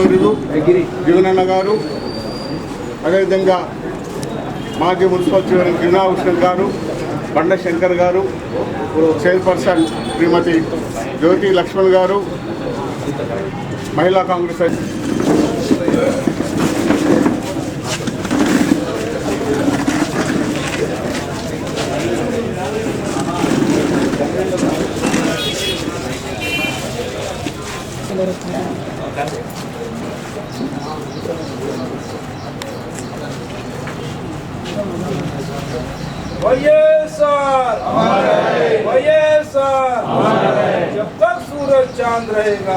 మంత్రివర్యులు జీవనన్న గారు, అదేవిధంగా మాజీ మున్సిపల్ చైర్మన్ గిరినా హుస్సేన్ గారు, బండ శంకర్ గారు, చైర్పర్సన్ శ్రీమతి జ్యోతి లక్ష్మణ్ గారు, మహిళా కాంగ్రెస్ जब तक सूरज चांद रहेगा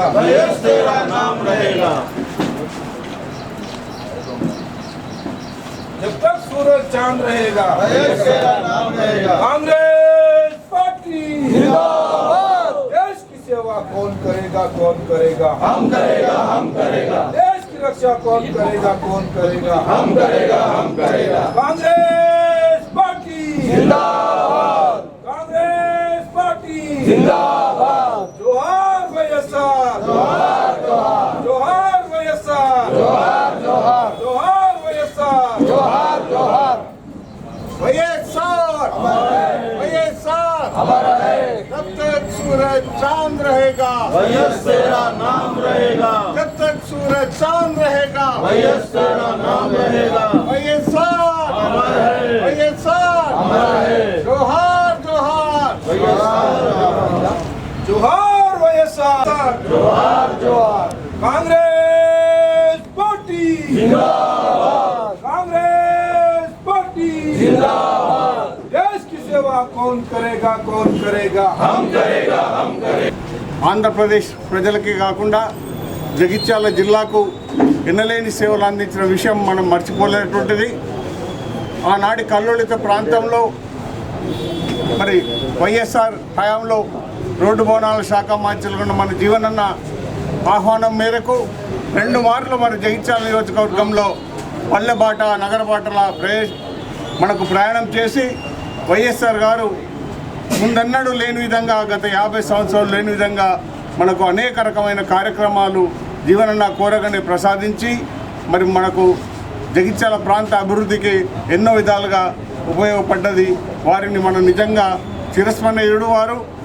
तेरा नाम रहेगा। जब तक सूरज चांद रहेगा तेरा नाम रहेगा। कांग्रेस पार्टी जिंदाबाद। देश की सेवा कौन करेगा, कौन करेगा? हम करेगा, हम करेगा। देश की रक्षा कौन करेगा, कौन करेगा? हम करेगा, हम करेगा। कांग्रेस पार्टी जिंदाबाद। कांग्रेस पार्टी जिंदाबाद। जोहार वैएसआर, जोहार जोहार, जोहार वैएसआर, जोहार जोहार, जोहार वैएसआर, जोहार जोहार। वैएसआर वैएसआर हमारा है। जब तक सूरज चांद रहेगा वैएस तेरा नाम रहेगा। जब तक सूरज चांद रहेगा वैएस तेरा नाम रहेगा। वैएसआर हमारा है, वैएसआर हमारा है। जोहार जोहार जोहार वैएसआर, जोहार जोहार। कांग्रेस पार्टी जिंदाबाद। कांग्रेस पार्टी जिंदाबाद। देश की सेवा कौन करेगा, कौन करेगा? हम करेगा, हम करेगा। ఆంధ్రప్రదేశ్ ప్రజలకే కాకుండా జగిత్యాల జిల్లాకు ఎన్నలేని సేవలు అందించిన విషయం మనం మర్చిపోలేనటువంటిది. ఆనాటి కల్లోలిత ప్రాంతంలో మరి వైఎస్ఆర్ హయాంలో రోడ్డు భవనాల శాఖ మంత్రులుగా ఉన్న మన జీవనన్న ఆహ్వానం మేరకు 2 మార్లు మన జగిత్యాల నియోజకవర్గంలో పల్లెబాట నగరబాటల మనకు ప్రయాణం చేసి వైఎస్ఆర్ గారు ముందన్నడూ లేని విధంగా గత 50 సంవత్సరాలు లేని విధంగా మనకు అనేక రకమైన కార్యక్రమాలు జీవనన్న కోరగానే ప్రసాదించి మరి మనకు జగిత్యాల ప్రాంత అభివృద్ధికి ఎన్నో విధాలుగా ఉపయోగపడ్డది. వారిని మనం నిజంగా చిరస్మరణీయుడు.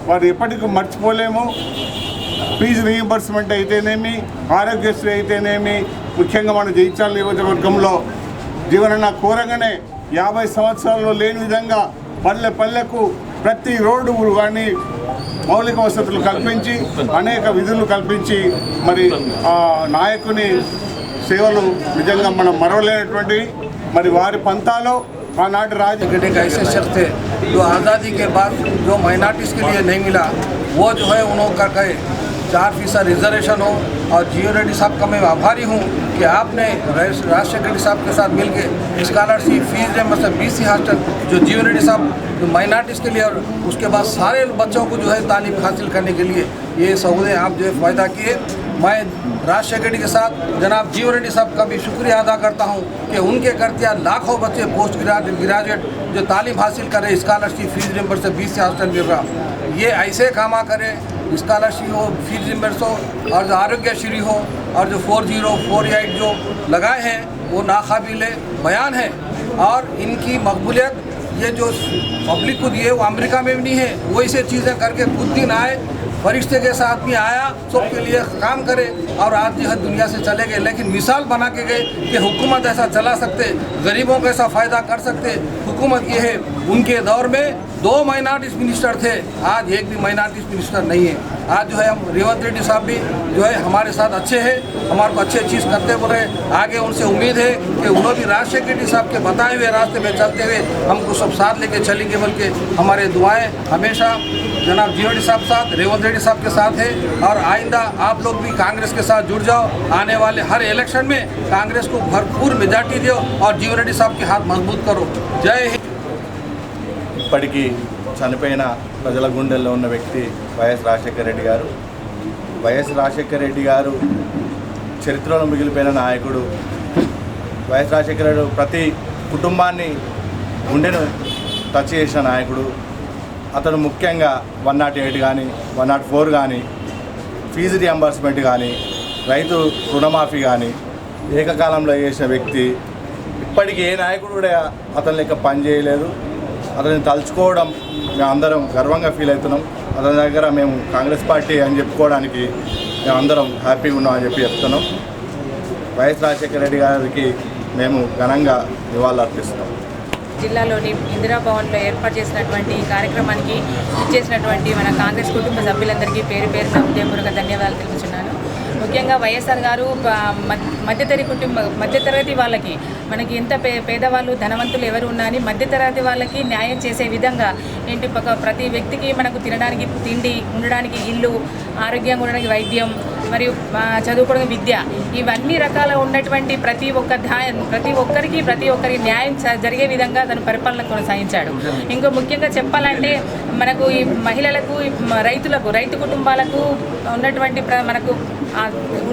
వారు ఎప్పటికీ మర్చిపోలేము. ఫీజు రీయింబర్స్మెంట్ అయితేనేమి, ఆరోగ్యశ్రీ అయితేనేమి, ముఖ్యంగా మన జగిత్యాల నియోజకవర్గంలో జీవనన్న కోరగానే 50 సంవత్సరాల్లో లేని విధంగా పల్లె పల్లెకు ప్రతి రోడ్డు కానీ మౌలిక వసతులు కల్పించి అనేక విధులు కల్పించి మరి ఆ నాయకుని సేవలు నిజంగా మనం మరవలేనటువంటివి. మరి వారి పంతాలో आनाट राज का ऐसे शख्स थे जो आज़ादी के बाद जो माइनॉरिटीज़ के लिए नहीं मिला, वो जो है उन्होंने कर गए 4% रिजर्वेशन हो। और जीओ रेड्डी साहब का मैं आभारी हूँ कि आपने राजशेखर रेड्डी साहब के साथ मिलकर स्कॉलरशिप फीस मतलब BC हॉस्टल जो जीओ रेड्डी साहब माइनॉरिटीज़ के लिए और उसके बाद सारे बच्चों को जो है तालीम हासिल करने के लिए ये सहूलियत आप जो है फ़ायदा किए। मैं राजशेखर रेड्डी के साथ जनाब जीवन रेड्डी साहब का भी शुक्रिया अदा करता हूं कि उनके करते लाखों बच्चे पोस्ट ग्रेजुएट जो तालीम हासिल कर रहे, स्कॉलरशिप फीस रिम्बर्स से 20 से हॉस्टल मिल रहा, ये ऐसे कामा करें। स्कॉलरशिप हो, फीस रिम्बर्स हो और जो आरोग्यश्री हो और जो 4048 जो लगाए हैं वो नाकाबिल बयान है। और इनकी मकबूलियत ये जो पब्लिक को दिए वो अमेरिका में भी नहीं है। वो ऐसे चीज़ें करके खुद दिन आए, फरिश्ते के साथ भी आया, सबके लिए काम करे और आज जो है दुनिया से चले गए। लेकिन मिसाल बना के गए कि हुकूमत ऐसा चला सकते, गरीबों को ऐसा फ़ायदा कर सकते। हुकूमत ये है, उनके दौर में 2 माइनॉरिटीज़ मिनिस्टर थे, आज एक भी माइनॉरिटीज़ मिनिस्टर नहीं है। आज जो है हम रेवंत रेड्डी साहब भी जो है हमारे साथ अच्छे हैं, हमारे को अच्छे चीज़ करते बोले। आगे उनसे उम्मीद है कि वो भी राजशेखर रेड्डी साहब के बताए हुए रास्ते में चलते हुए हमको सब साथ लेके चलेंगे। बल्कि हमारे दुआएं हमेशा जनाब जीवन रेड्डी साहब साथ, रेवंत रेड्डी साहब के साथ है। और आइंदा आप लोग भी कांग्रेस के साथ जुड़ जाओ। आने वाले हर इलेक्शन में कांग्रेस को भरपूर मेजॉरिटी दो और जीवन रेड्डी साहब के हाथ मजबूत करो। जय हिंद। ఇప్పటికీ చనిపోయిన ప్రజల గుండెల్లో ఉన్న వ్యక్తి వైఎస్ రాజశేఖర రెడ్డి గారు. వైఎస్ రాజశేఖర రెడ్డి గారు చరిత్రలో మిగిలిపోయిన నాయకుడు. వైఎస్ రాజశేఖర రెడ్డి ప్రతి కుటుంబాన్ని గుండెను టచ్ చేసిన నాయకుడు. అతను ముఖ్యంగా 108 కానీ 104 కానీ ఫీజు రియంబర్స్మెంట్ కానీ రైతు రుణమాఫీ కానీ ఏకకాలంలో చేసిన వ్యక్తి. ఇప్పటికీ ఏ నాయకుడు కూడా అతని లెక్క పని చేయలేదు. అతన్ని తలుచుకోవడం మేము అందరం గర్వంగా ఫీల్ అవుతున్నాం. అతని దగ్గర మేము కాంగ్రెస్ పార్టీ అని చెప్పుకోవడానికి మేము అందరం హ్యాపీగా ఉన్నామని చెప్తున్నాం. వైఎస్ రాజశేఖర రెడ్డి గారికి మేము ఘనంగా నివాళులర్పిస్తున్నాం. జిల్లాలోని ఇందిరాభవన్లో ఏర్పాటు చేసినటువంటి ఈ కార్యక్రమానికి ఇచ్చేసినటువంటి మన కాంగ్రెస్ కుటుంబ సభ్యులందరికీ పేరు పేరున హృదయపూర్వక ధన్యవాదాలు తెలుపుతున్నాను. ముఖ్యంగా వైఎస్ఆర్ గారు మధ్యతరగతి వాళ్ళకి మనకి ఎంత పేదవాళ్ళు ధనవంతులు ఎవరు ఉన్నారని మధ్యతరగతి వాళ్ళకి న్యాయం చేసే విధంగా ఏంటి ప్రతి వ్యక్తికి మనకు తినడానికి తిండి, ఉండడానికి ఇల్లు, ఆరోగ్యంగా ఉండడానికి వైద్యం మరియు చదువుకోవడానికి విద్య, ఇవన్నీ రకాల ఉన్నటువంటి ప్రతి ఒక్కరికి న్యాయం జరిగే విధంగా తను పరిపాలన కొనసాగించాడు. ఇంకో ముఖ్యంగా చెప్పాలంటే మనకు ఈ మహిళలకు, రైతు కుటుంబాలకు ఉన్నటువంటి మనకు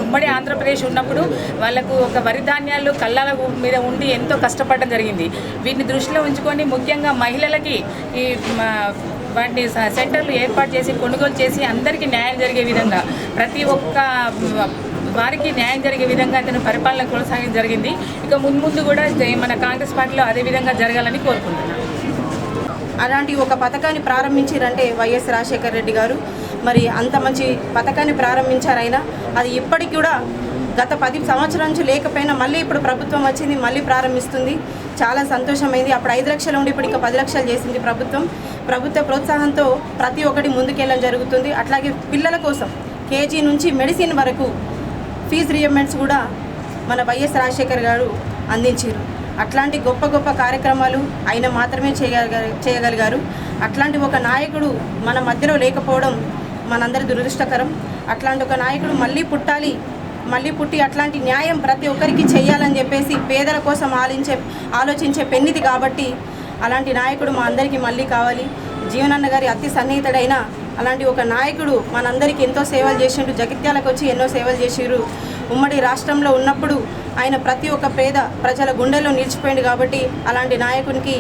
ఉమ్మడి ఆంధ్రప్రదేశ్ ఉన్నప్పుడు వాళ్ళకు ఒక వరి ధాన్యాలు కళ్ళాల మీద ఉండి ఎంతో కష్టపడడం జరిగింది. వీటిని దృష్టిలో ఉంచుకొని ముఖ్యంగా మహిళలకి ఈ వాటిని సెంటర్లు ఏర్పాటు చేసి కొనుగోలు చేసి అందరికీ న్యాయం జరిగే విధంగా ప్రతి ఒక్క వారికి న్యాయం జరిగే విధంగా అతను పరిపాలన కొనసాగడం జరిగింది. ఇక ముందు కూడా మన కాంగ్రెస్ పార్టీలో అదే విధంగా జరగాలని కోరుకుంటున్నాను. అలాంటి ఒక పథకాన్ని ప్రారంభించారంటే వైఎస్ రాజశేఖర రెడ్డి గారు. మరి అంత మంచి పథకాన్ని ప్రారంభించారైనా అది ఇప్పటికి కూడా గత 10 సంవత్సరాల నుంచి లేకపోయినా మళ్ళీ ఇప్పుడు ప్రభుత్వం వచ్చింది, మళ్ళీ ప్రారంభిస్తుంది. చాలా సంతోషమైంది. అప్పుడు 5 లక్షలు ఉండి ఇప్పుడు ఇంకా 10 లక్షలు చేసింది ప్రభుత్వ ప్రోత్సాహంతో ప్రతి ఒక్కటి ముందుకెళ్ళడం జరుగుతుంది. అట్లాగే పిల్లల కోసం కేజీ నుంచి మెడిసిన్ వరకు ఫీజు రియంబర్స్మెంట్స్ కూడా మన వైఎస్ రాజశేఖర్ గారు అందించారు. అట్లాంటి గొప్ప కార్యక్రమాలు ఆయన మాత్రమే చేయగలిగారు. అట్లాంటి ఒక నాయకుడు మన మధ్యలో లేకపోవడం మనందరి దురదృష్టకరం. అట్లాంటి ఒక నాయకుడు మళ్ళీ పుట్టి అట్లాంటి న్యాయం ప్రతి ఒక్కరికి చేయాలని చెప్పేసి పేదల కోసం ఆలోచించే పెన్నిది కాబట్టి అలాంటి నాయకుడు మా అందరికీ మళ్ళీ కావాలి. జీవనన్న గారి అతి సన్నిహితుడైన అలాంటి ఒక నాయకుడు మనందరికీ ఎంతో సేవలు చేసిండు. జగిత్యాలకు వచ్చి ఎన్నో సేవలు చేసిరు. ఉమ్మడి రాష్ట్రంలో ఉన్నప్పుడు ఆయన ప్రతి ఒక్క పేద ప్రజల గుండెల్లో నిలిచిపోయింది కాబట్టి అలాంటి నాయకునికి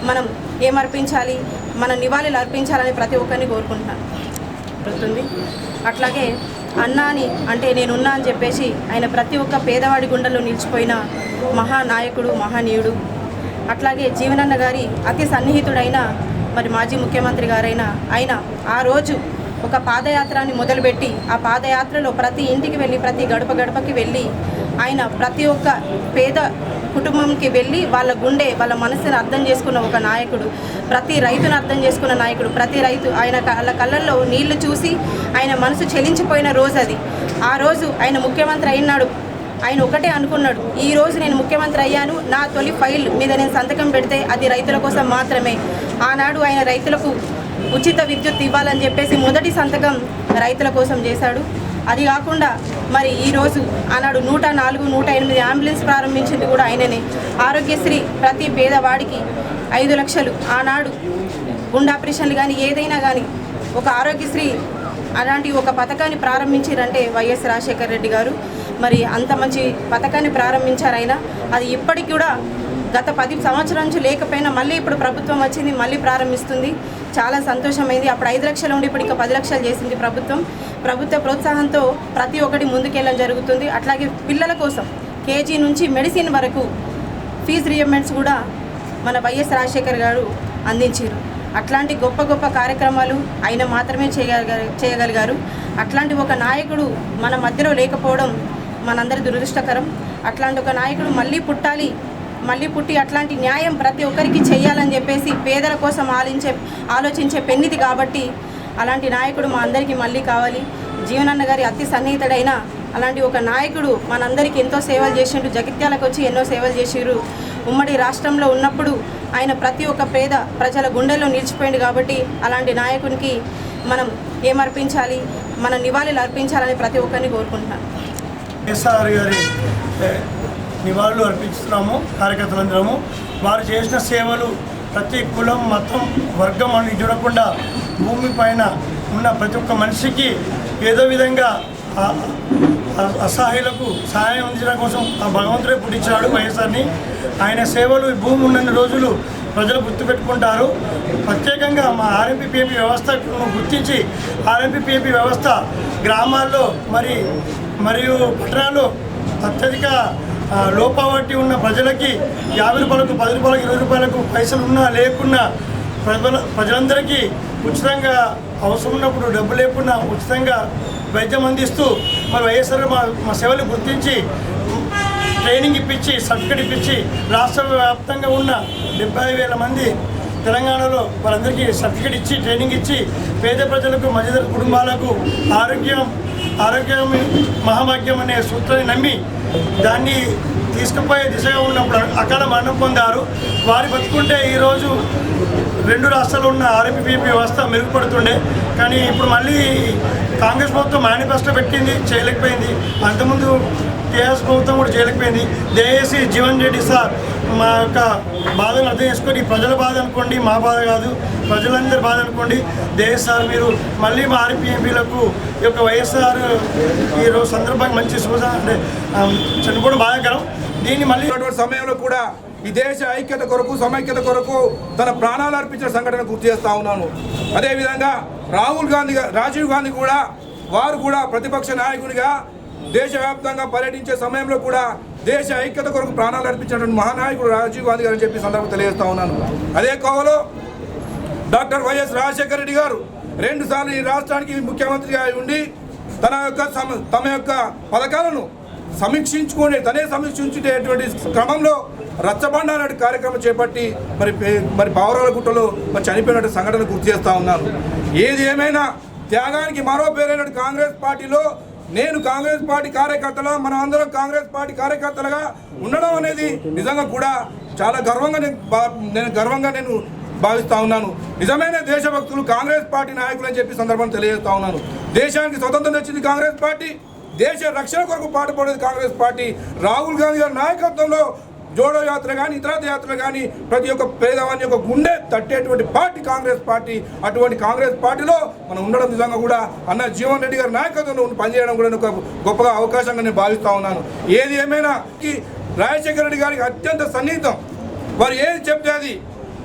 మనం ఏమర్పించాలి, మన నివాళులు అర్పించాలని ప్రతి ఒక్కరిని కోరుకుంటున్నాను. అట్లాగే అన్నాని అంటే నేనున్నా అని చెప్పేసి ఆయన ప్రతి ఒక్క పేదవాడి గుండెల్లో నిలిచిపోయిన మహానాయకుడు, మహనీయుడు. అట్లాగే జీవనన్న గారి అతి సన్నిహితుడైన మరి మాజీ ముఖ్యమంత్రి గారైన ఆయన ఆ రోజు ఒక పాదయాత్రని మొదలుపెట్టి ఆ పాదయాత్రలో ప్రతి ఇంటికి వెళ్ళి ప్రతి గడపకి వెళ్ళి ఆయన ప్రతి ఒక్క పేద కుటుంబంకి వెళ్ళి వాళ్ళ వాళ్ళ మనసుని అర్థం చేసుకున్న ఒక నాయకుడు, ప్రతి రైతును అర్థం చేసుకున్న నాయకుడు. ప్రతి రైతు ఆయన వాళ్ళ కళ్ళల్లో నీళ్లు చూసి ఆయన మనసు చెలించిపోయిన రోజు అది. ఆ రోజు ఆయన ముఖ్యమంత్రి అయినాడు. ఆయన ఒకటే అనుకున్నాడు, ఈ రోజు నేను ముఖ్యమంత్రి అయ్యాను, నా తొలి ఫైల్ మీద నేను సంతకం పెడితే అది రైతుల కోసం మాత్రమే. ఆనాడు ఆయన రైతులకు ఉచిత విద్యుత్ ఇవ్వాలని చెప్పేసి మొదటి సంతకం రైతుల కోసం చేశాడు. అది కాకుండా మరి ఈరోజు ఆనాడు 104, 108 అంబులెన్స్ ప్రారంభించింది కూడా ఆయననే. ఆరోగ్యశ్రీ ప్రతి పేదవాడికి 5 లక్షలు. ఆనాడు గుండె ఆపరేషన్లు కానీ ఏదైనా కానీ ఒక ఆరోగ్యశ్రీ అలాంటి ఒక పథకాన్ని ప్రారంభించారంటే వైఎస్ రాజశేఖర రెడ్డి గారు. మరి అంత మంచి పథకాన్ని ప్రారంభించారైనా అది ఇప్పటికి కూడా గత 10 సంవత్సరాల నుంచి లేకపోయినా మళ్ళీ ఇప్పుడు ప్రభుత్వం వచ్చింది, మళ్ళీ ప్రారంభిస్తుంది. చాలా సంతోషమైంది. అప్పుడు 5 లక్షలు ఉండి ఇప్పుడు ఇంకా 10 లక్షలు చేసింది ప్రభుత్వ ప్రోత్సాహంతో ప్రతి ఒక్కటి ముందుకెళ్ళడం జరుగుతుంది. అట్లాగే పిల్లల కోసం కేజీ నుంచి మెడిసిన్ వరకు ఫీజు రియంబర్స్మెంట్స్ కూడా మన వైఎస్ రాజశేఖర్ గారు అందించారు. అట్లాంటి గొప్ప కార్యక్రమాలు ఆయన మాత్రమే చేయగలిగారు. అట్లాంటి ఒక నాయకుడు మన మధ్యలో లేకపోవడం మనందరి దురదృష్టకరం. అట్లాంటి ఒక నాయకుడు మళ్ళీ పుట్టి అట్లాంటి న్యాయం ప్రతి ఒక్కరికి చేయాలని చెప్పేసి పేదల కోసం ఆలోచించే పెన్నిది కాబట్టి అలాంటి నాయకుడు మా అందరికీ మళ్ళీ కావాలి. జీవనన్న గారి అతి సన్నిహితుడైన అలాంటి ఒక నాయకుడు మనందరికీ ఎంతో సేవలు చేసిండు. జగిత్యాలకు వచ్చి ఎన్నో సేవలు చేసిరు. ఉమ్మడి రాష్ట్రంలో ఉన్నప్పుడు ఆయన ప్రతి ఒక్క పేద ప్రజల గుండెల్లో నిలిచిపోయింది కాబట్టి అలాంటి నాయకునికి మనం ఏమర్పించాలి, మన నివాళులు అర్పించాలని ప్రతి ఒక్కరిని కోరుకుంటున్నాను. ఎస్ఆర్ గారి నివాళులు అర్పిస్తున్నాము కార్యకర్తలందరము. వారు చేసిన సేవలు ప్రతి కులం, మతం, వర్గం అని చూడకుండా భూమి పైన ఉన్న ప్రతి ఒక్క మనిషికి ఏదో విధంగా అసహాయులకు సహాయం అందించడం కోసం ఆ భగవంతుడే పుట్టించాడు వైఎస్ఆర్ని. ఆయన సేవలు భూమి ఉన్న రోజులు ప్రజలు గుర్తుపెట్టుకుంటారు. ప్రత్యేకంగా మా ఆర్ఎంపీ వ్యవస్థను గుర్తించి ఆర్ఎంపీ వ్యవస్థ గ్రామాల్లో మరి మరియు పట్టణాలు అత్యధిక లోపావర్టీ ఉన్న ప్రజలకి 50 రూపాయలకు 10 రూపాయలకు 20 రూపాయలకు పైసలు ఉన్నా లేకున్నా ప్రజలందరికీ ఉచితంగా అవసరం ఉన్నప్పుడు డబ్బు లేకుండా ఉచితంగా వైద్యం అందిస్తూ మరి వైఎస్ఆర్ మా సేవలు గుర్తించి ట్రైనింగ్ ఇప్పించి సర్టిఫికేట్ ఇప్పించి రాష్ట్ర వ్యాప్తంగా ఉన్న 75,000 మంది తెలంగాణలో వాళ్ళందరికీ సర్టిఫికేట్ ఇచ్చి ట్రైనింగ్ ఇచ్చి పేద ప్రజలకు మధ్యతరగతి కుటుంబాలకు ఆరోగ్యం మహాభాగ్యం అనే సూత్రాన్ని నమ్మి దాన్ని తీసుకుపోయే దిశగా ఉన్నప్పుడు అకాల మరణం పొందారు. వారి బతుకుంటే ఈరోజు 2 రాష్ట్రాల్లో ఉన్న ఆర్ఎంపీపీ వ్యవస్థ మెరుగుపడుతుండే. కానీ ఇప్పుడు మళ్ళీ కాంగ్రెస్ ప్రభుత్వం మేనిఫెస్టో పెట్టింది, చేయలేకపోయింది. అంతకుముందు టీఆర్ఎస్ ప్రభుత్వం కూడా చేయలేకపోయింది. దయచేసి జీవన్ రెడ్డి సార్ మా యొక్క బాధను అర్థం చేసుకొని ప్రజల బాధ అనుకోండి, మా బాధ కాదు, ప్రజలందరి బాధ అనుకోండి. దయచేసి సార్ మీరు మళ్ళీ మా ఆర్ఎంపీలకు ఈ యొక్క వైఎస్ఆర్ ఈరోజు సందర్భంగా మంచి సూచన అంటే చనిపోవడం బాధాకరం. దీన్ని మళ్ళీ సమయంలో కూడా ఈ దేశ ఐక్యత కొరకు సమైక్యత కొరకు తన ప్రాణాలు అర్పించిన సంఘటన గుర్తు చేస్తూ ఉన్నాను. అదేవిధంగా రాజీవ్ గాంధీ కూడా వారు కూడా ప్రతిపక్ష నాయకునిగా దేశవ్యాప్తంగా పర్యటించే సమయంలో కూడా దేశ ఐక్యత కొరకు ప్రాణాలు అర్పించినటువంటి మహానాయకుడు రాజీవ్ గాంధీ గారు అని చెప్పి సందర్భంగా తెలియజేస్తూ ఉన్నాను. అదే కోవలో డాక్టర్ వైఎస్ రాజశేఖర రెడ్డి గారు 2 సార్లు ఈ రాష్ట్రానికి ముఖ్యమంత్రిగా ఉండి తమ యొక్క పథకాలను తనే సమీక్షించేటువంటి క్రమంలో రచ్చబండ అనే కార్యక్రమం చేపట్టి మరి పావురాల గుట్టలో చనిపోయినట్టు సంఘటన గుర్తు చేస్తూ ఉన్నాను. ఏది ఏమైనా త్యాగానికి మరో పేరైన కాంగ్రెస్ పార్టీలో నేను కాంగ్రెస్ పార్టీ కార్యకర్తలా మనం అందరం కాంగ్రెస్ పార్టీ కార్యకర్తలుగా ఉండడం అనేది నిజంగా కూడా చాలా గర్వంగా నేను భావిస్తూ ఉన్నాను. నిజమైన దేశభక్తులు కాంగ్రెస్ పార్టీ నాయకులు అని చెప్పి సందర్భంగా తెలియజేస్తూ ఉన్నాను. దేశానికి స్వతంత్రం తెచ్చింది కాంగ్రెస్ పార్టీ, దేశ రక్షణ కొరకు పాటుపడేది కాంగ్రెస్ పార్టీ. రాహుల్ గాంధీ గారి నాయకత్వంలో జోడో యాత్ర కానీ ఇతర యాత్రలు కానీ ప్రతి ఒక్క పేదవాని యొక్క గుండె తట్టేటువంటి పార్టీ కాంగ్రెస్ పార్టీ. అటువంటి కాంగ్రెస్ పార్టీలో మనం ఉండడం నిజంగా కూడా అన్న జీవన్ రెడ్డి గారి నాయకత్వంలో పనిచేయడం కూడా ఒక గొప్పగా అవకాశంగా నేను భావిస్తూ ఉన్నాను. ఏది ఏమైనా రాజశేఖర రెడ్డి గారికి అత్యంత సన్నిహితం. వారు ఏది చెప్తే అది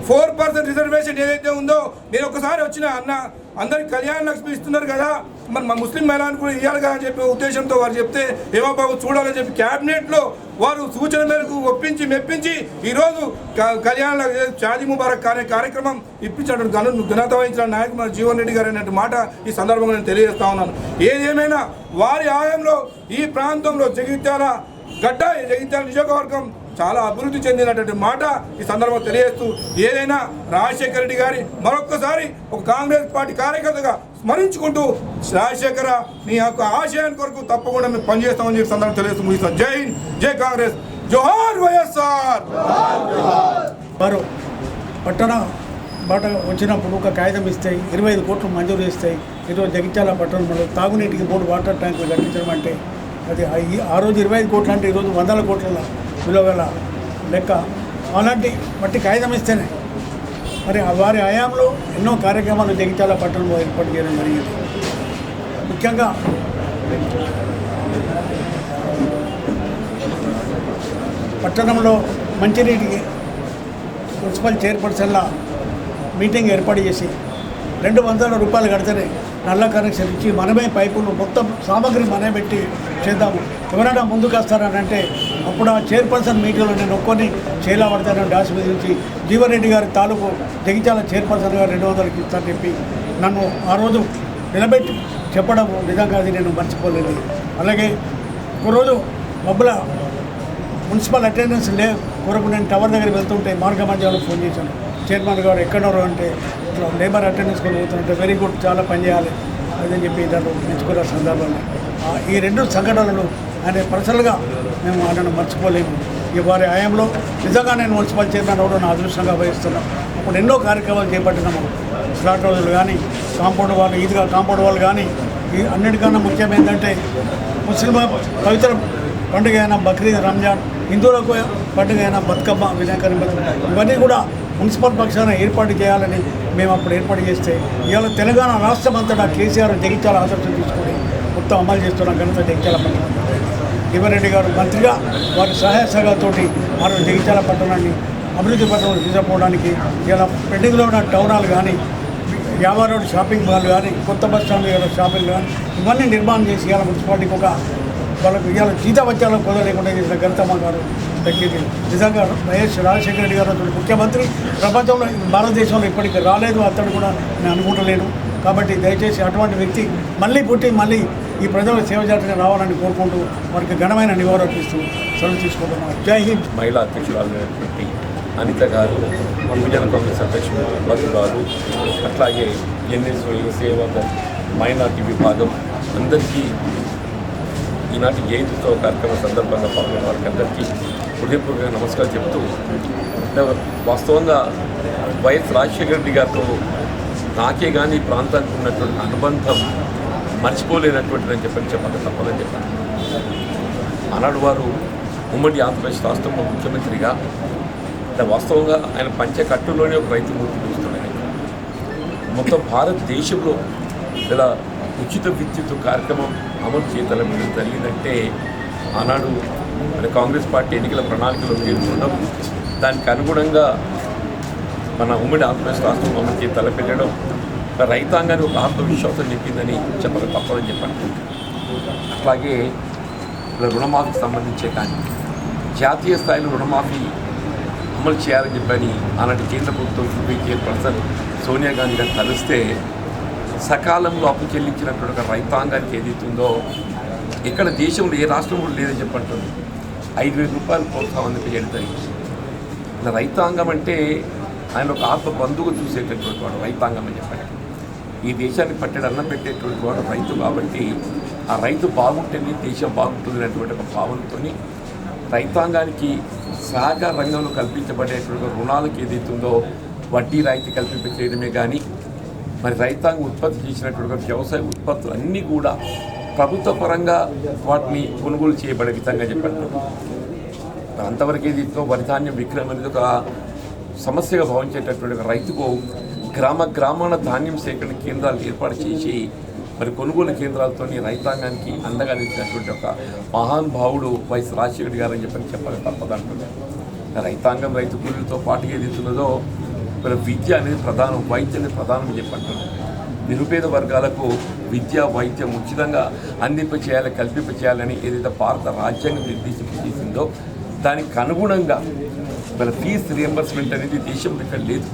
4% రిజర్వేషన్ ఏదైతే ఉందో నేను ఒకసారి వచ్చిన అన్న అందరికి కళ్యాణ లక్ష్మి ఇస్తున్నారు కదా, మరి మా ముస్లిం మహిళలను కూడా ఇవ్వాలి కదా అని చెప్పి ఉద్దేశంతో వారు చెప్తే ఏమో బాబు చూడాలని చెప్పి క్యాబినెట్లో వారు సూచన మేరకు ఒప్పించి మెప్పించి ఈరోజు కళ్యాణ షాదీ ముబారక్ అనే కార్యక్రమం ఇప్పించినటువంటి ఘనత వహించిన నాయకుడు మన జీవన్ రెడ్డి గారు అనే మాట ఈ సందర్భంగా నేను తెలియజేస్తా ఉన్నాను. ఏదేమైనా వారి ఆయంలో ఈ ప్రాంతంలో జగిత్యాల నియోజకవర్గం చాలా అభివృద్ధి చెందినటువంటి మాట ఈ సందర్భంగా తెలియజేస్తూ ఏదైనా రాజశేఖర రెడ్డి గారి మరొక్కసారి ఒక కాంగ్రెస్ పార్టీ కార్యకర్తగా స్మరించుకుంటూ రాజశేఖర నీ యొక్క ఆశయాన్ని కొరకు తప్పకుండా మేము పనిచేస్తామని చెప్పి సందర్భంగా తెలియజేస్తూ ముగిస్తాం. జై హింద్, జై కాంగ్రెస్, జోహార్ వైఎస్ఆర్. వారు పట్టణ బాట వచ్చినప్పుడు ఒక కాగితం ఇస్తాయి, 25 కోట్లు మంజూరు చేస్తాయి. ఈరోజు జగిత్యాల పట్టణంలో తాగునీటికి 3 వాటర్ ట్యాంకులు కట్టించడం అంటే అది ఆ రోజు 25 కోట్లు అంటే ఈరోజు 100 కోట్ల విలువగల లెక్క. అలాంటి మట్టి కాగితం ఇస్తేనే మరి వారి హయాంలో ఎన్నో కార్యక్రమాలు జగిత్యాల పట్టణంలో ఏర్పాటు చేయడం జరిగింది. ముఖ్యంగా పట్టణంలో మంచినీటికి మున్సిపల్ చైర్పర్సన్ల మీటింగ్ ఏర్పాటు చేసి 200 రూపాయలు కడితేనే నల్ల కనెక్షన్ ఇచ్చి మనమే పైపులు మొత్తం సామాగ్రి మనమే పెట్టి చేద్దాము, ఎవరైనా ముందుకు వస్తారనంటే అప్పుడు ఆ చైర్పర్సన్ మీటింగ్లో నేను ఒక్కొని చేలా పడతానని డాష్ మీద నుంచి జీవన్ రెడ్డి గారి తాలూకు జగిత్యాల చైర్పర్సన్ గారు 200కి ఇస్తారని చెప్పి నన్ను ఆ రోజు నిలబెట్టి చెప్పడం నిజంగా అది నేను మర్చిపోలేదు. అలాగే ఒకరోజు మబ్బుల మున్సిపల్ అటెండెన్స్ కొరకు నేను టవర్ దగ్గర వెళ్తుంటే మార్గ మధ్యలో ఫోన్ చేశాను, చైర్మన్ గారు ఎక్కడో అంటే ఇట్లా లేబర్ అటెండెన్స్ కొని పోతుంటే వెరీ గుడ్, చాలా పని చేయాలి అదని చెప్పి దాంట్లో మెచ్చుకున్న సందర్భంలో ఈ 2 సంఘటనలు ఆయన పర్సనల్గా మేము ఆయనను మర్చిపోలేము. ఈ వారి హయాంలో నిజంగా నేను మున్సిపల్ చైర్మన్ అవడం నా అదృష్టంగా భావిస్తున్నాం. అప్పుడు ఎన్నో కార్యక్రమాలు చేపట్టినాము. స్లాట్ రోజులు కానీ, కాంపౌండ్ వాళ్ళు, ఈద్గా కాంపౌండ్ వాళ్ళు కానీ, ఈ అన్నిటికన్నా ముఖ్యం ఏంటంటే ముస్లిం పవిత్ర పండుగ అయిన బక్రీద్, రంజాన్, హిందువులకు పండుగ అయిన బతుకమ్మ, వినాయక ఇవన్నీ కూడా మున్సిపల్ పక్షాన ఏర్పాటు చేయాలని మేము అప్పుడు ఏర్పాటు చేస్తే ఇవాళ తెలంగాణ రాష్ట్రం అంతటా కేసీఆర్ జగిత్యాల ఆదర్శం తీసుకొని మొత్తం అమలు చేస్తున్న ఘనత జగిత్యాల పట్టణం. జీవన్ రెడ్డి గారు మంత్రిగా వారి సహాయ సహకారంతోటి వారు జగిత్యాల పట్టణాన్ని అభివృద్ధి పట్టణంలో తీసుకుపోవడానికి ఇలా పెండింగ్లో ఉన్న టౌన్ హాల్ కానీ, యాభై రోడ్ షాపింగ్ మాల్ కానీ, కొత్త బస్ స్టాండ్ షాపింగ్ కానీ ఇవన్నీ నిర్మాణం చేసి ఇవాళ మున్సిపాలిటీకి ఒక వాళ్ళకు ఇవాళ జీతవత్యాలకు కుదరలేకుండా చేసిన ఘనత మా గారు దక్కింది. నిజంగా వైఎస్ రాజశేఖర రెడ్డి గారు అతడు ముఖ్యమంత్రి ప్రపంచంలో భారతదేశంలో ఇప్పటికీ రాలేదు, అతడు కూడా నేను అనుకుంటలేను. కాబట్టి దయచేసి అటువంటి వ్యక్తి మళ్ళీ పుట్టి మళ్ళీ ఈ ప్రజల సేవ జాతరగా రావాలని కోరుకుంటూ వారికి ఘనమైన నివాళులర్పిస్తూ సెలవు తీసుకుంటున్నాను. జై హింద్. మహిళా అధ్యక్షురాలైనటువంటి అనిత గారు, యువజన కాంగ్రెస్ అధ్యక్షుడు మధు గారు, అట్లాగే ఎన్ఎస్ఓ సేవ మైనార్టీ విభాగం అందరికీ ఈనాటి జయంతితో కార్యక్రమం సందర్భంగా పాల్గొన్న వారికి అందరికీ హృదయపూర్వక నమస్కారం చెబుతూ, వాస్తవంగా వైఎస్ రాజశేఖర రెడ్డి గారితో నాకే కానీ ఈ ప్రాంతానికి ఉన్నటువంటి అనుబంధం మర్చిపోలేనటువంటిదని చెప్పక తప్పదని చెప్పాను. ఆనాడు వారు ఉమ్మడి ఆంధ్రప్రదేశ్ రాష్ట్రంలో ముఖ్యమంత్రిగా వాస్తవంగా ఆయన పంచకట్టులోనే ఒక రైతు మూర్తి చూస్తున్నాయి. మొత్తం భారతదేశంలో ఇలా ఉచిత విద్యుత్ కార్యక్రమం అమలు చేయతల మీద జరిగిందంటే ఆనాడు కాంగ్రెస్ పార్టీ ఎన్నికల ప్రణాళికలో పేర్కొనడం, దానికి అనుగుణంగా మన ఉమ్మడి ఆంధ్రప్రదేశ్ రాష్ట్రం అమలు చేసి తలపెట్టడం రైతాంగాన్ని ఒక ఆత్మవిశ్వాసం నింపిందని చెప్పక తప్పదని చెప్పండి. అట్లాగే రుణమాఫీకి సంబంధించే కానీ జాతీయ స్థాయిలో రుణమాఫీ అమలు చేయాలని చెప్పని ఆనాటి కేంద్ర ప్రభుత్వం యూపీ చైర్పర్సన్ సోనియా గాంధీ గారు కలిస్తే సకాలంలో అప్పు చెల్లించినటువంటి ఒక రైతాంగానికి ఏదైతుందో ఇక్కడ దేశంలో ఏ రాష్ట్రం కూడా లేదని చెప్పంటుంది. 5,000 రూపాయలు ప్రోత్సాహం అందజేయడం. ఇలా రైతాంగం అంటే ఆయన ఒక ఆత్మ బంధువుగా చూసేటటువంటి వాడు రైతాంగం అని చెప్పండి. ఈ దేశానికి పట్టెడు అన్నం పెట్టేటువంటి వాడు రైతు. కాబట్టి ఆ రైతు బాగుంటేనే దేశం బాగుంటుంది అనేటువంటి ఒక భావనతో రైతాంగానికి సహకార రంగంలో కల్పించబడేటువంటి రుణాలకు ఏదైతుందో వడ్డీ రాయితీ కల్పించడమే కానీ మరి రైతాంగం ఉత్పత్తి చేసినటువంటి వ్యవసాయ ఉత్పత్తులు అన్నీ కూడా ప్రభుత్వ పరంగా వాటిని కొనుగోలు చేయబడే విధంగా చెప్పండి. అంతవరకు ఏదైతుందో వరిధాన్యం విక్రయం అనేది ఒక సమస్యగా భావించేటటువంటి ఒక రైతుకు గ్రామాన ధాన్యం సేకరణ కేంద్రాలు ఏర్పాటు చేసి మరి కొనుగోలు కేంద్రాలతో రైతాంగానికి అండగా నిలిచినటువంటి ఒక మహానుభావుడు వైఎస్ రాజశేఖర గారు అని చెప్పక తప్పదంటున్నారు. రైతాంగం రైతు కూలీలతో పాటు ఏదైతున్నదో మరి విద్య అనేది ప్రధానం, వైద్యం అనేది ప్రధానం చెప్పంటున్నారు. నిరుపేద వర్గాలకు విద్య వైద్యం ఉచితంగా కల్పింపచేయాలని ఏదైతే భారత రాజ్యాంగం నిర్దేశించిందో దానికి అనుగుణంగా మరి ఫీజు రియంబర్స్మెంట్ అనేది దేశంలో ఇక్కడ లేదు.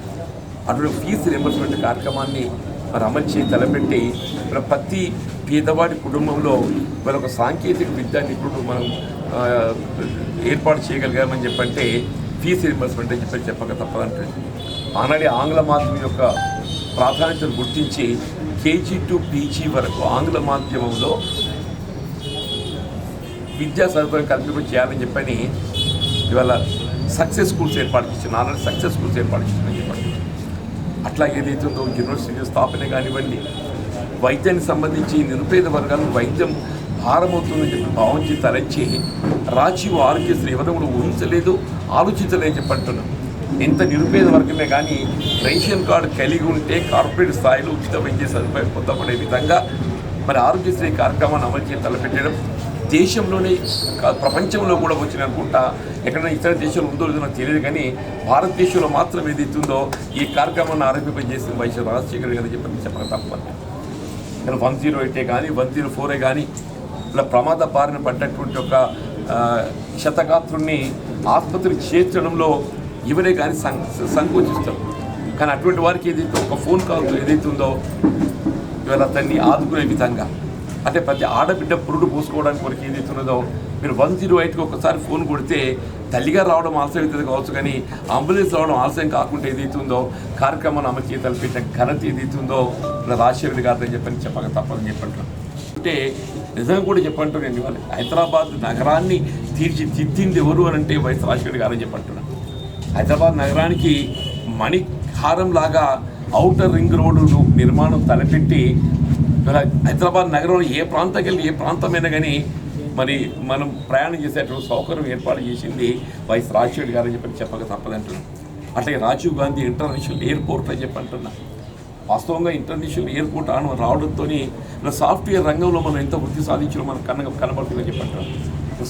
అటువంటి ఫీజు రియంబర్స్మెంట్ కార్యక్రమాన్ని మరి అమలు చేసి తలపెట్టి మరి ప్రతి పేదవాడి కుటుంబంలో మరి ఒక సాంకేతిక విద్యా నిపుణుడు మనం ఏర్పాటు చేయగలిగామని చెప్పంటే ఫీజు రియంబర్స్మెంట్ అని చెప్పక తప్పదంటుంది. ఆనాడు ఆంగ్ల మాధ్యమం యొక్క ప్రాధాన్యతను గుర్తించి కేజీ టు పీజీ వరకు ఆంగ్ల మాధ్యమంలో విద్యా సదుపాయం కల్పింప చేయాలని చెప్పని ఇవాళ సక్సెస్ స్కూల్స్ ఏర్పాటు చేసిన ఆనాడు సక్సెస్ స్కూల్స్ ఏర్పాటు చేసిందని చెప్పండి. అట్లా ఏదైతుందో యూనివర్సిటీ స్థాపన కానివ్వండి, వైద్యానికి సంబంధించి నిరుపేద వర్గాలకు వైద్యం భారమవుతుందని చెప్పి భావించి తలంచి రాజీవ్ ఆరోగ్యశ్రీ ఎవరు కూడా ఊహించలేదు, ఆలోచించలేదని చెప్పంటున్నాం. ఎంత నిరుపేద వర్గమే కానీ రేషన్ కార్డు కలిగి ఉంటే కార్పొరేట్ స్థాయిలో ఉచిత వైద్య సదుపాయం పొందబడే విధంగా మరి ఆరోగ్యశ్రీ కార్యక్రమాన్ని అమలు చేసి తలపెట్టడం దేశంలోనే ప్రపంచంలో కూడా వచ్చిన అనుకుంటా. ఎక్కడైనా ఇతర దేశంలో ఉందో లేదో నాకు తెలియదు కానీ భారతదేశంలో మాత్రం ఏదైతుందో ఈ కార్యక్రమాన్ని ఆరంభింపజేసిన వైఎస్ రాజశేఖర్ గారు చెప్పక తప్పదు. కానీ 108 కానీ 104 కానీ ఇలా ప్రమాద బారిన పడ్డటువంటి ఒక క్షతగాత్రుడిని ఆసుపత్రికి చేర్చడంలో ఎవరే కానీ సంకోచిస్తారు. కానీ అటువంటి వారికి ఏదైతే ఒక ఫోన్ కాల్తో ఏదైతుందో ఇవాళ అతన్ని ఆదుకునే విధంగా అంటే ప్రతి ఆడబిడ్డ పురుడు పోసుకోవడానికి వరకు ఏదైతున్నదో మీరు 108కి ఒకసారి ఫోన్ కొడితే తల్లిగా రావడం ఆలస్యం అవుతుంది కావచ్చు, కానీ అంబులెన్స్ రావడం ఆలస్యం కాకుండా ఏదైతుందో కార్యక్రమాన్ని అమలు చేసి తలపెట్టిన ఘనత ఏదైతుందో రాజశేఖర్ గారిని చెప్పక తప్పదని చెప్పంటున్నాను. అంటే నిజంగా కూడా చెప్పంటూ నేను ఇవాళ హైదరాబాద్ నగరాన్ని తీర్చిదిద్దింది ఎవరు అని అంటే వైఎస్ రాజశేఖర్ గారని చెప్పంటున్నాను. హైదరాబాద్ నగరానికి మణిహారం లాగా ఔటర్ రింగ్ రోడ్డు నిర్మాణం తలపెట్టి హైదరాబాద్ నగరంలో ఏ ప్రాంతానికి వెళ్ళి ఏ ప్రాంతమైనా కానీ మరి మనం ప్రయాణం చేసేటువంటి సౌకర్యం ఏర్పాటు చేసింది వైఎస్ రాజశేఖర్ గారు అని చెప్పక తప్పదంటున్నాం. అట్లాగే రాజీవ్ గాంధీ ఇంటర్నేషనల్ ఎయిర్పోర్ట్ అని చెప్పంటున్నా. వాస్తవంగా ఇంటర్నేషనల్ ఎయిర్పోర్ట్ రావడంతో సాఫ్ట్వేర్ రంగంలో మనం ఎంత వృద్ధి సాధించడం మనకు కనబడుతుందని చెప్పంటున్నాం.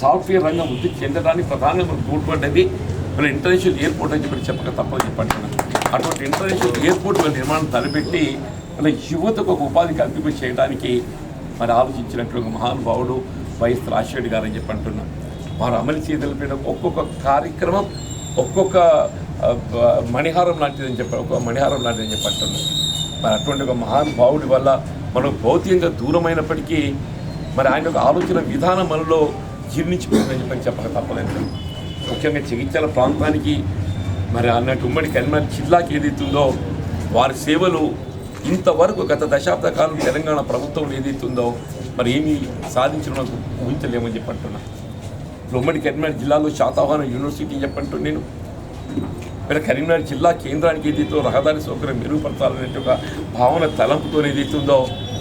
సాఫ్ట్వేర్ రంగం వృద్ధి చెందడానికి ప్రధానంగా మనకు తోడ్పడ్డది మన ఇంటర్నేషనల్ ఎయిర్పోర్ట్ అని చెప్పక తప్పదని చెప్పంటున్నాం. అటువంటి ఇంటర్నేషనల్ ఎయిర్పోర్ట్ నిర్మాణం తలపెట్టి మన యువతకు ఒక ఉపాధి కల్పింప చేయడానికి మరి ఆలోచించినట్లు ఒక మహానుభావుడు వైఎస్ రాజశేఖర్ గారు అని చెప్పి అంటున్నాం. వారు అమలు చేయగలిపిన ఒక్కొక్క కార్యక్రమం ఒక్కొక్క మణిహారం లాంటిదని చెప్పి ఒక్కొక్క మణిహారం లాంటిదని చెప్పి అంటున్నాం. మరి అటువంటి ఒక మహానుభావుడి వల్ల మనం భౌతికంగా దూరమైనప్పటికీ మరి ఆయన యొక్క ఆలోచన విధానం మనలో జీర్ణించిపోయిందని చెప్పక తప్పలేదు. ముఖ్యంగా జగిత్యాల ప్రాంతానికి మరి అన్నట్టు ఉమ్మడి కరీంనగర్ జిల్లాకి ఏదైతుందో వారి సేవలు ఇంతవరకు గత దశాబ్ద కాలం తెలంగాణ ప్రభుత్వం ఏదైతుందో మరి ఏమీ సాధించడం ఊహించలేమని చెప్పంటున్నా. ఉమ్మడి కరీంనగర్ జిల్లాలో శాతవాహన యూనివర్సిటీ చెప్పంటూ నేను మరి కరీంనగర్ జిల్లా కేంద్రానికి ఏదైతే రహదారి సౌకర్యం మెరుగుపరచాలనే ఒక భావన తలంపుతో ఏదైతుందో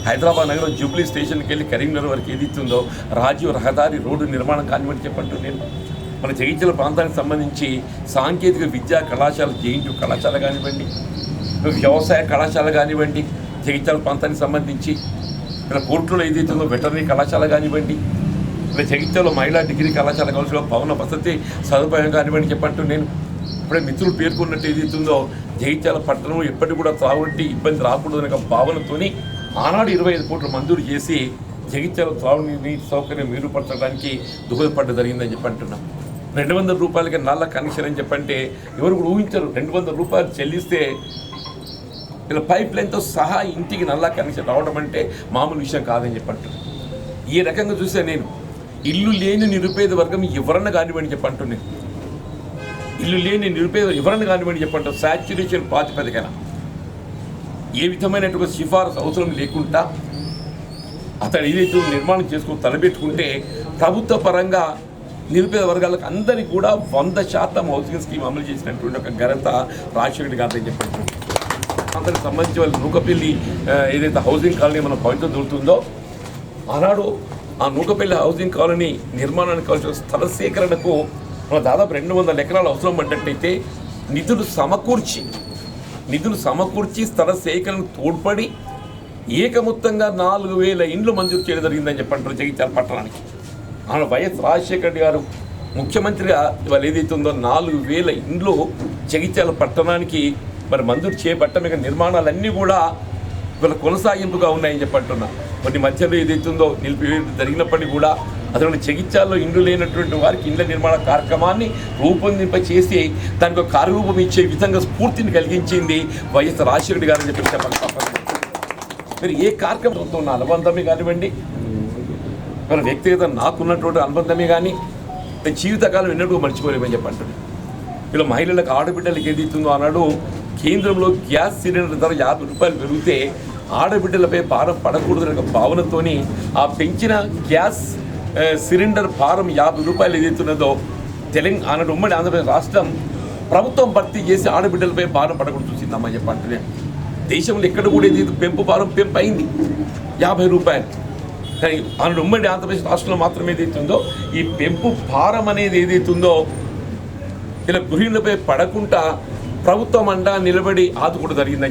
హైదరాబాద్ నగరం జూబ్లీ స్టేషన్కి వెళ్ళి కరీంనగర్ వరకు ఏదైతుందో రాజీవ్ రహదారి రోడ్డు నిర్మాణం కానివ్వండి చెప్పంటూ నేను మన జగిత్యాల ప్రాంతానికి సంబంధించి సాంకేతిక విద్యా కళాశాల జేఎన్టీయూ కళాశాల కానివ్వండి, వ్యవసాయ కళాశాల కానివ్వండి, జగిత్యాల ప్రాంతానికి సంబంధించి ఇక్కడ కోర్టులో ఏదైతుందో వెటర్నరీ కళాశాల కానివ్వండి, ఇక్కడ జగిత్యాల మహిళా డిగ్రీ కళాశాల కావాల్సిన భవన వసతి సదుపాయం కానివ్వండి చెప్పంటూ నేను ఇప్పుడే మిత్రులు పేర్కొన్నట్టు ఏదైతుందో జగిత్యాల పట్టణం ఎప్పటికీ కూడా త్రాగునీటి ఇబ్బంది రాకూడదనే భావనతోని ఆనాడు 25 కోట్లు మంజూరు చేసి జగిత్యాల త్రాగునీటి సౌకర్యం మెరుగుపరచడానికి దోహదపడ్డ జరిగిందని చెప్పి అంటున్నాం. 200 రూపాయలకి నల్ల కనెక్షన్ అని చెప్పంటే ఎవరు కూడా ఊహించరు. 200 రూపాయలు చెల్లిస్తే ఇలా పైప్ లైన్తో సహా ఇంటికి నల్ల కనెక్షన్ రావడం అంటే మామూలు విషయం కాదని చెప్పంటున్నాను. ఈ రకంగా చూస్తే నేను ఇల్లు లేని నిరుపేద వర్గం ఎవరన్నా కానివ్వండి చెప్పంటున్నాను. ఇల్లు లేని నిరుపేద ఎవరన్నా కానివ్వండి చెప్పంటారు సాచ్యురేషన్ ప్రాతిపదికన ఏ విధమైనటువంటి సిఫారసు అవసరం లేకుండా అతడు ఏదైతే నిర్మాణం చేసుకుని తలబెట్టుకుంటే ప్రభుత్వ పరంగా నిరుపేద వర్గాలకు అందరికీ కూడా 100% హౌసింగ్ స్కీమ్ అమలు చేసినటువంటి ఒక ఘనత రాజశేఖర్ గారు అని చెప్పారు. అందరికి సంబంధించి వాళ్ళ నూకపల్లి ఏదైతే హౌసింగ్ కాలనీ మన పాయింట్ దొరుకుతుందో ఆనాడు ఆ నూకపల్లి హౌసింగ్ కాలనీ నిర్మాణానికి కావాల్సిన స్థల సేకరణకు మన దాదాపు 200 ఎకరాలు అవసరం పడ్డట్టయితే నిధులు సమకూర్చి స్థల సేకరణకు తోడ్పడి ఏకమొత్తంగా 4000 ఇండ్లు మంజూరు చేయడం జరిగిందని చెప్పంటారు జగిత్యాల పట్టణానికి. ఆయన వైఎస్ రాజశేఖర్ గారు ముఖ్యమంత్రిగా ఇవాళ ఏదైతుందో 4000 ఇండ్లు జగిత్యాల పట్టణానికి మరి మంజూరు చేపట్టడం ఇక నిర్మాణాలన్నీ కూడా ఇవాళ కొనసాగింపుగా ఉన్నాయని చెప్పంటున్నా. కొన్ని మధ్యలో ఏదైతుందో నిలిపి జరిగినప్పటికీ కూడా అతను జగిత్యాల్లో ఇండ్లు లేనటువంటి వారికి ఇండ్ల నిర్మాణ కార్యక్రమాన్ని రూపొందింపచేసి దానికి ఒక కార్యరూపం ఇచ్చే విధంగా స్ఫూర్తిని కలిగించింది వైఎస్ రాజశేఖర్ గారు అని చెప్పి చెప్పాలి. మీరు ఏ కార్యక్రమంతో ఉన్న అనుబంధమే కానివ్వండి, మన వ్యక్తిగత నాకున్నటువంటి అనుబంధమే కానీ జీవితకాలం ఎన్నడూ మర్చిపోలేమని చెప్పంటున్నాను. ఇలా మహిళలకు ఆడబిడ్డలకు ఏదైతుందో అన్నాడు కేంద్రంలో గ్యాస్ సిలిండర్ ధర 50 రూపాయలు పెరిగితే ఆడబిడ్డలపై భారం పడకూడదనే భావనతో ఆ పెంచిన గ్యాస్ సిలిండర్ భారం 50 రూపాయలు ఏదైతున్నదో తెలంగాణ ఉమ్మడి ఆంధ్రప్రదేశ్ రాష్ట్రం ప్రభుత్వం భర్తీ చేసి ఆడబిడ్డలపై భారం పడకూడదు చూసిందమ్మా చెప్పంటే దేశంలో ఎక్కడ కూడా ఏదైతే పెంపు అయింది 50 రూపాయలు. కానీ ఆనాడు ఉమ్మడి ఆంధ్రప్రదేశ్ రాష్ట్రంలో మాత్రం ఏదైతుందో ఈ పెంపు భారం అనేది ఏదైతుందో ఇలా గృహిణులపై పడకుండా ప్రభుత్వం అండా నిలబడి ఆదుకోవడం జరిగిందని